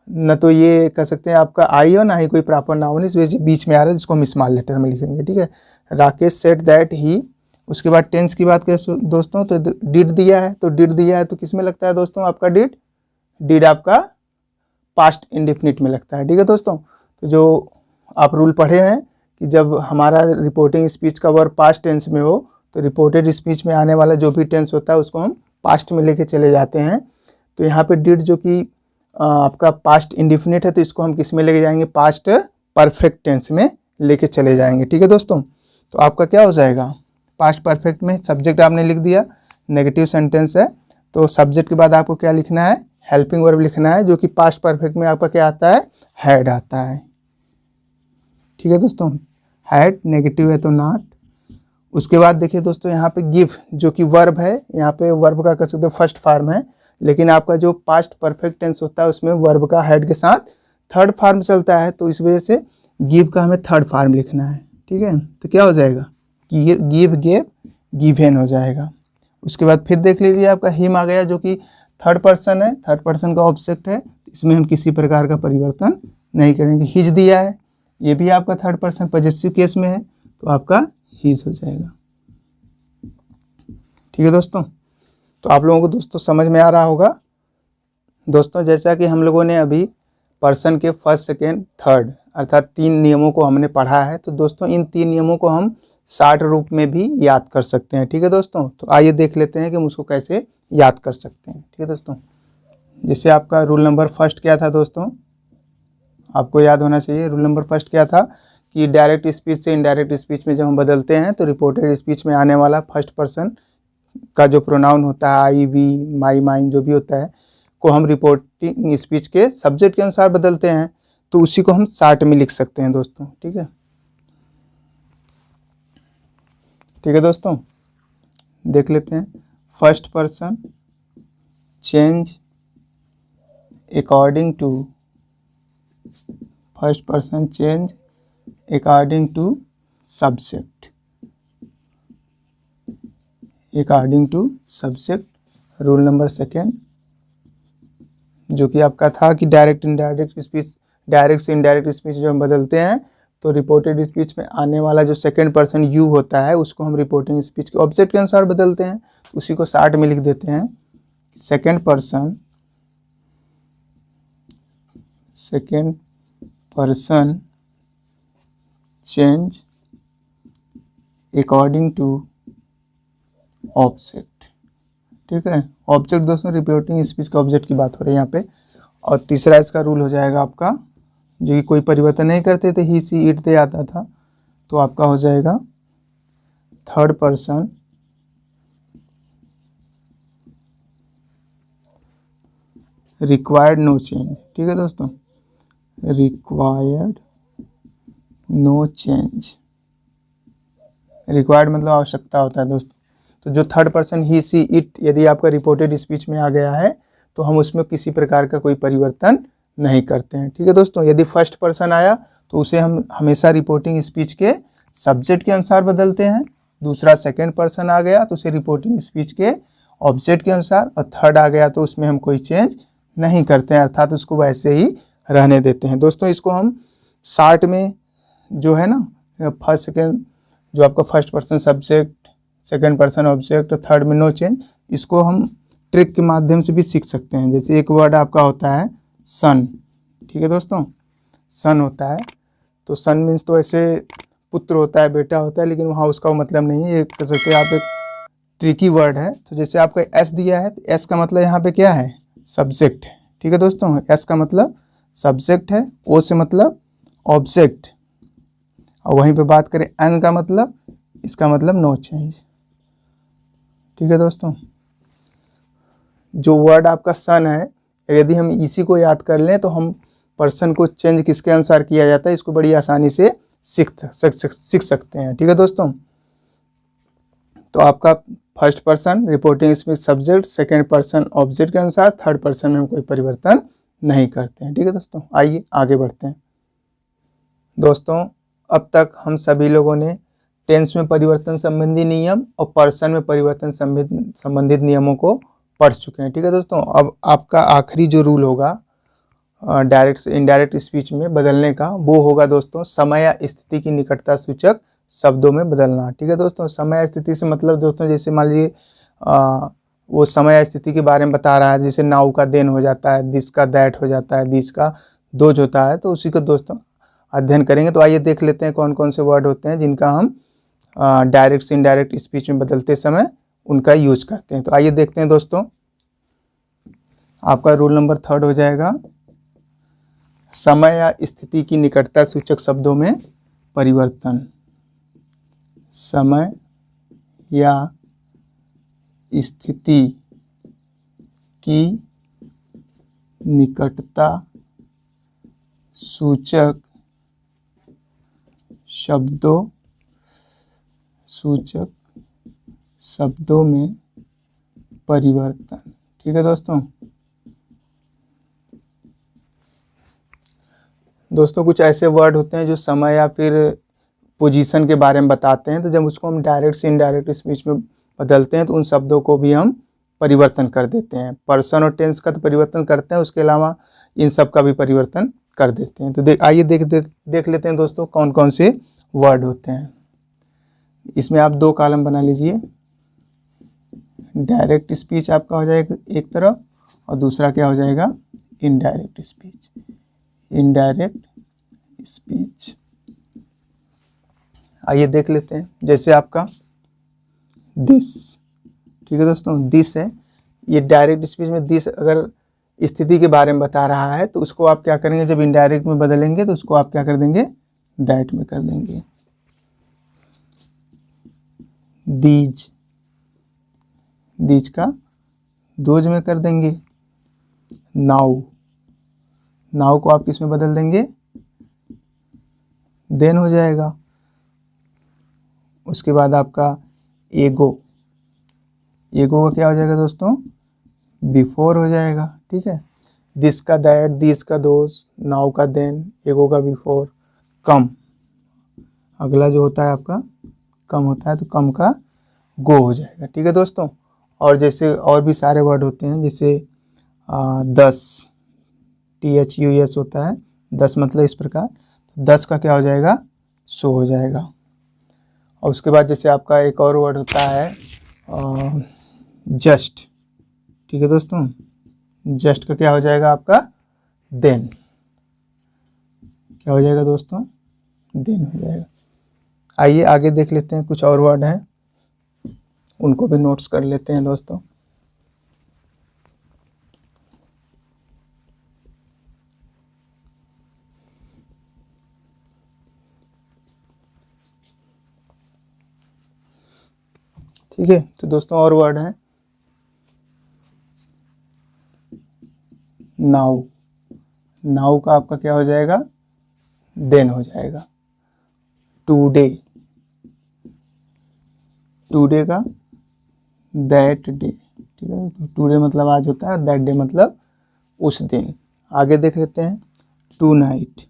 न तो ये कह सकते हैं आपका आई और ना ही कोई प्रॉपर नाउन, इस वजह से बीच में आ रहा है जिसको हम स्मॉल लेटर में लिखेंगे। ठीक है, राकेश सेड दैट ही। उसके बाद टेंस की बात करें दोस्तों तो डिड दिया है, तो डिड दिया है तो किस में लगता है दोस्तों आपका डिड, डिड आपका पास्ट इंडेफिनिट में लगता है। ठीक है दोस्तों, तो जो आप रूल पढ़े हैं कि जब हमारा रिपोर्टिंग स्पीच का वर्ब पास्ट टेंस में हो तो रिपोर्टेड स्पीच में आने वाला जो भी टेंस होता है उसको हम पास्ट में लेके चले जाते हैं। तो यहाँ पे डिड जो कि आपका पास्ट इंडेफिनिट है तो इसको हम किस में लेके जाएंगे, पास्ट परफेक्ट टेंस में लेके चले जाएंगे। ठीक है दोस्तों, तो आपका क्या हो जाएगा, पास्ट परफेक्ट में सब्जेक्ट आपने लिख दिया, नेगेटिव सेंटेंस है तो सब्जेक्ट के बाद आपको क्या लिखना है, हेल्पिंग वर्ब लिखना है, जो कि पास्ट परफेक्ट में आपका क्या आता है, हैड आता है। ठीक है दोस्तों, हैड नेगेटिव है तो नॉट। उसके बाद देखिए दोस्तों यहाँ पे गिव जो कि वर्ब है, यहाँ पे वर्ब का कह सकते हो फर्स्ट फॉर्म है, लेकिन आपका जो पास्ट परफेक्ट टेंस होता है उसमें वर्ब का हेड के साथ थर्ड फॉर्म चलता है, तो इस वजह से गिव का हमें थर्ड फॉर्म लिखना है। ठीक है, तो क्या हो जाएगा, गिव गेव गिवेन हो जाएगा। उसके बाद फिर देख लीजिए आपका हिम आ गया जो कि थर्ड पर्सन है, थर्ड पर्सन का ऑब्जेक्ट है, इसमें हम किसी प्रकार का परिवर्तन नहीं करेंगे। हिज दिया है, ये भी आपका थर्ड पर्सन पॉजेसिव केस में है तो आपका हिज हो जाएगा। ठीक है दोस्तों, तो आप लोगों को दोस्तों समझ में आ रहा होगा। दोस्तों जैसा कि हम लोगों ने अभी पर्सन के फर्स्ट सेकेंड थर्ड अर्थात 3 नियमों को हमने पढ़ा है, तो दोस्तों इन 3 नियमों को हम शार्ट रूप में भी याद कर सकते हैं। ठीक है दोस्तों, तो आइए देख लेते हैं कि हम उसको कैसे याद कर सकते हैं। ठीक है दोस्तों, जैसे आपका रूल नंबर फर्स्ट क्या था दोस्तों, आपको याद होना चाहिए। रूल नंबर फर्स्ट क्या था कि डायरेक्ट स्पीच से इनडायरेक्ट स्पीच में जब हम बदलते हैं तो रिपोर्टेड स्पीच में आने वाला फर्स्ट पर्सन का जो प्रोनाउन होता है, आई, वी, माई, माइन जो भी होता है, को हम रिपोर्टिंग स्पीच के सब्जेक्ट के अनुसार बदलते हैं, तो उसी को हम शार्ट में लिख सकते हैं दोस्तों। ठीक है, ठीक है दोस्तों, देख लेते हैं। First person change according to, first person change according to subject, according to subject. Rule number second जो कि आपका था कि डायरेक्ट इनडायरेक्ट स्पीच, डायरेक्ट से इनडायरेक्ट स्पीच जो हम बदलते हैं तो रिपोर्टेड स्पीच में आने वाला जो सेकंड पर्सन यू होता है उसको हम रिपोर्टिंग स्पीच के ऑब्जेक्ट के अनुसार बदलते हैं, तो उसी को शार्ट में लिख देते हैं। Second person change according to object. ठीक है, ऑब्जेक्ट दोस्तों रिपोर्टिंग स्पीच के ऑब्जेक्ट की बात हो रही है यहाँ पे। और तीसरा इसका रूल हो जाएगा आपका जो कि कोई परिवर्तन नहीं करते थे, ही, सी, इट, दे आता था, तो आपका हो जाएगा third person required no change. ठीक है दोस्तों, रिक्वायर्ड नो चेंज, रिक्वायर्ड मतलब आवश्यकता होता है दोस्तों। तो जो third person he, she, it यदि आपका रिपोर्टेड स्पीच में आ गया है तो हम उसमें किसी प्रकार का कोई परिवर्तन नहीं करते हैं। ठीक है दोस्तों, यदि फर्स्ट पर्सन आया तो उसे हम हमेशा रिपोर्टिंग स्पीच के सब्जेक्ट के अनुसार बदलते हैं, दूसरा सेकंड पर्सन आ गया तो उसे रिपोर्टिंग स्पीच के ऑब्जेक्ट के अनुसार, और थर्ड आ गया तो उसमें हम कोई चेंज नहीं करते हैं, अर्थात उसको वैसे ही रहने देते हैं। दोस्तों इसको हम शार्ट में जो है ना फर्स्ट सेकंड जो आपका first person subject, second person object, third में नो चेंज, इसको हम ट्रिक के माध्यम से भी सीख सकते हैं। जैसे एक वर्ड आपका होता है सन, ठीक है दोस्तों, सन होता है तो सन मीन्स तो ऐसे पुत्र होता है, बेटा होता है, लेकिन वहाँ उसका मतलब नहीं है, ये कह सकते हैं आप एक ट्रिकी वर्ड है। तो जैसे आपका एस दिया है तो एस का मतलब यहाँ पे क्या है, सब्जेक्ट है, ठीक है दोस्तों, एस का मतलब सब्जेक्ट है, ओ से मतलब ऑब्जेक्ट, और वहीं पे बात करें एन का मतलब, इसका मतलब नो चेंज, ठीक है दोस्तों। जो वर्ड आपका सन है, यदि हम इसी को याद कर लें तो हम पर्सन को चेंज किसके अनुसार किया जाता है इसको बड़ी आसानी से सीख सकते हैं, ठीक है दोस्तों। तो आपका first person reporting speech subject, second person object के अनुसार, थर्ड पर्सन में हम कोई परिवर्तन नहीं करते हैं, ठीक है दोस्तों। आइए आगे बढ़ते हैं। दोस्तों अब तक हम सभी लोगों ने टेंस में परिवर्तन संबंधी नियम और पर्सन में परिवर्तन संबंधित नियमों को पढ़ चुके हैं, ठीक है दोस्तों। अब आपका आखिरी जो रूल होगा डायरेक्ट से इनडायरेक्ट स्पीच में बदलने का, वो होगा दोस्तों समय या स्थिति की निकटता सूचक शब्दों में बदलना, ठीक है दोस्तों। समय या स्थिति से मतलब दोस्तों जैसे मान लीजिए वो समय या स्थिति के बारे में बता रहा है, जैसे नाउ का देन हो जाता है, दिस का दैट हो जाता है, दिस का दोज होता है, तो उसी को दोस्तों अध्ययन करेंगे। तो आइए देख लेते हैं कौन कौन से वर्ड होते हैं जिनका हम डायरेक्ट से इनडायरेक्ट स्पीच में बदलते समय उनका यूज करते हैं। तो आइए देखते हैं दोस्तों, आपका रूल नंबर 3 हो जाएगा समय या स्थिति की निकटता सूचक शब्दों में परिवर्तन। समय या स्थिति की निकटता सूचक शब्दों में परिवर्तन, ठीक है दोस्तों। दोस्तों कुछ ऐसे वर्ड होते हैं जो समय या फिर पोजीशन के बारे में बताते हैं, तो जब उसको हम डायरेक्ट से इनडायरेक्ट स्पीच में बदलते हैं तो उन शब्दों को भी हम परिवर्तन कर देते हैं। पर्सन और टेंस का तो परिवर्तन करते हैं, उसके अलावा इन सब का भी परिवर्तन कर देते हैं। तो आइए देख लेते हैं दोस्तों कौन कौन से वर्ड होते हैं। इसमें आप 2 कॉलम बना लीजिए। डायरेक्ट स्पीच आपका हो जाएगा एक तरफ, और दूसरा क्या हो जाएगा, इनडायरेक्ट स्पीच। इनडायरेक्ट स्पीच आइए देख लेते हैं। जैसे आपका दिस, ठीक है दोस्तों, दिस है, ये डायरेक्ट स्पीच में दिस अगर स्थिति के बारे में बता रहा है तो उसको आप क्या करेंगे, जब इनडायरेक्ट में बदलेंगे तो उसको आप क्या कर देंगे, दैट में कर देंगे। दीज, दीज का दोज में कर देंगे। नाउ, नाउ को आप किस में बदल देंगे, देन हो जाएगा। उसके बाद आपका एगो, एगो का क्या हो जाएगा दोस्तों, बिफोर हो जाएगा, ठीक है। दिस का दैट, दिस का दोस, नाउ का देन, एगो का बिफोर। कम, अगला जो होता है आपका कम होता है, तो कम का गो हो जाएगा, ठीक है दोस्तों। और जैसे और भी सारे वर्ड होते हैं, जैसे 10, THUS होता है, 10 मतलब इस प्रकार, 10 का क्या हो जाएगा, सो हो जाएगा। और उसके बाद जैसे आपका एक और वर्ड होता है जस्ट, ठीक है दोस्तों, जस्ट का क्या हो जाएगा आपका, देन, क्या हो जाएगा दोस्तों, देन हो जाएगा। आइए आगे देख लेते हैं, कुछ और वर्ड हैं उनको भी नोट्स कर लेते हैं दोस्तों। ठीक है, तो दोस्तों और वर्ड है नाउ, नाउ का आपका क्या हो जाएगा, देन हो जाएगा। टुडे, टुडे का दैट डे, ठीक है, टुडे मतलब आज होता है, दैट डे मतलब उस दिन। आगे देख लेते हैं, टू नाइट,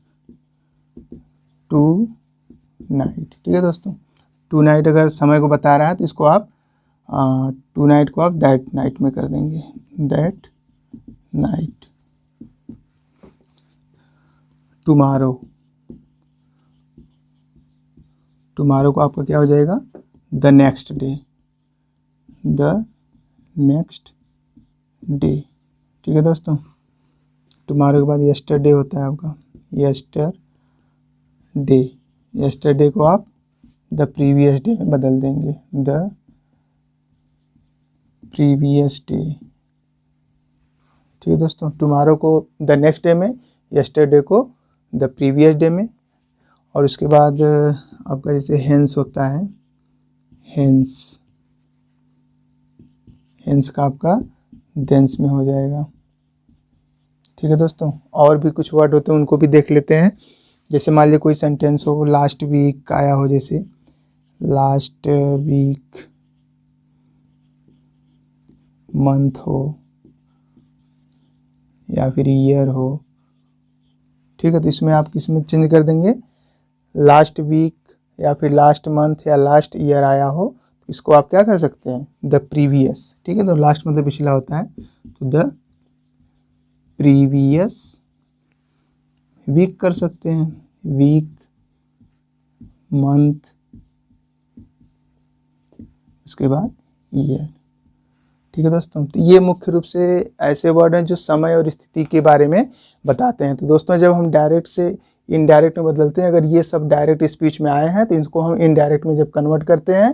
टू नाइट, ठीक है दोस्तों। टू नाइट अगर समय को बता रहा है तो इसको आप टू नाइट को आप दैट नाइट में कर देंगे, दैट नाइट। टुमारो, टुमारो को आपका क्या हो जाएगा, the next day, the next day. ठीक है दोस्तों, टुमारो के बाद यस्टरडे होता है आपका, यस्टरडे। यस्टरडे को आप द प्रीवियस डे में बदल देंगे, द प्रीवियस डे। ठीक है दोस्तों, टुमारो को द नेक्स्ट डे में, यस्टरडे को द प्रीवियस डे में। और उसके बाद आपका जैसे हेंस होता है, हेंस, हेंस का आपका देंस में हो जाएगा। ठीक है दोस्तों, और भी कुछ वर्ड होते हैं उनको भी देख लेते हैं। जैसे मान लीजिए कोई सेंटेंस हो, लास्ट वीक आया हो, जैसे लास्ट वीक, मंथ हो या फिर ईयर हो। ठीक है, तो इसमें आप किसमें चेंज कर देंगे, लास्ट वीक या फिर लास्ट मंथ या लास्ट ईयर आया हो तो इसको आप क्या कर सकते हैं, द प्रीवियस। ठीक है, तो लास्ट मतलब पिछला होता है, तो द प्रीवियस वीक कर सकते हैं, वीक, मंथ, उसके बाद ईयर। ठीक है दोस्तों, तो ये मुख्य रूप से ऐसे वर्ड हैं जो समय और स्थिति के बारे में बताते हैं। तो दोस्तों, जब हम डायरेक्ट से इनडायरेक्ट में बदलते हैं, अगर ये सब डायरेक्ट स्पीच में आए हैं तो इनको हम इनडायरेक्ट में जब कन्वर्ट करते हैं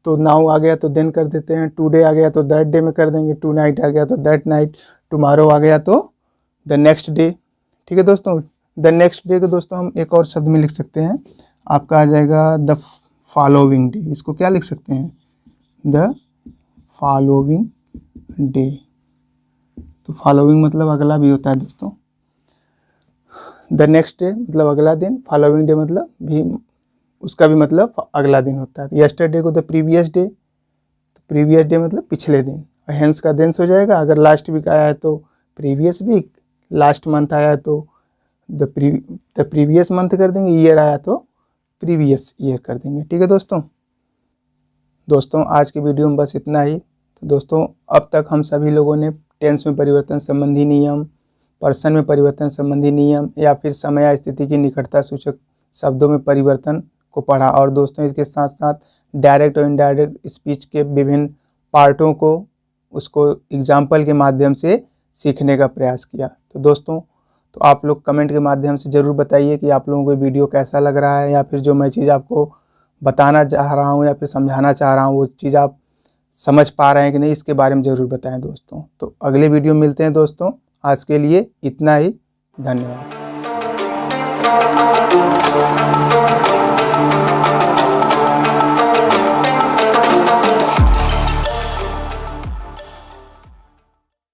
तो नाउ आ गया तो देन कर देते हैं, टुडे आ गया तो दैट डे में कर देंगे, टू नाइट आ गया तो दैट नाइट, टुमारो आ गया तो द नेक्स्ट डे। ठीक है दोस्तों, द नेक्स्ट डे को दोस्तों हम एक और शब्द में लिख सकते हैं, आपका आ जाएगा द फॉलोइंग डे। इसको क्या लिख सकते हैं, द फॉलोइंग डे। तो फॉलोइंग मतलब अगला भी होता है दोस्तों, द नेक्स्ट डे मतलब अगला दिन, फॉलोइंग डे मतलब भी, उसका भी मतलब अगला दिन होता है। यस्टरडे को द प्रीवियस डे, तो प्रीवियस डे मतलब पिछले दिन, और हेंस का देंस हो जाएगा। अगर लास्ट वीक आया है तो प्रीवियस वीक, लास्ट मंथ आया है तो द प्रीवियस मंथ कर देंगे, ईयर आया तो प्रीवियस ईयर कर देंगे। ठीक है दोस्तों आज की वीडियो में बस इतना ही। तो दोस्तों, अब तक हम सभी लोगों ने टेंस में परिवर्तन संबंधी नियम, पर्सन में परिवर्तन संबंधी नियम या फिर समय या स्थिति की निकटता सूचक शब्दों में परिवर्तन को पढ़ा। और दोस्तों, इसके साथ साथ डायरेक्ट और इनडायरेक्ट स्पीच के विभिन्न पार्टों को उसको एग्जाम्पल के माध्यम से सीखने का प्रयास किया। तो दोस्तों, तो आप लोग कमेंट के माध्यम से ज़रूर बताइए कि आप लोगों को वीडियो कैसा लग रहा है, या फिर जो मैं चीज़ आपको बताना चाह रहा हूँ या फिर समझाना चाह रहा हूँ वो चीज़ आप समझ पा रहे हैं कि नहीं, इसके बारे में ज़रूर बताएं दोस्तों। तो अगले वीडियो में मिलते हैं दोस्तों, आज के लिए इतना ही, धन्यवाद।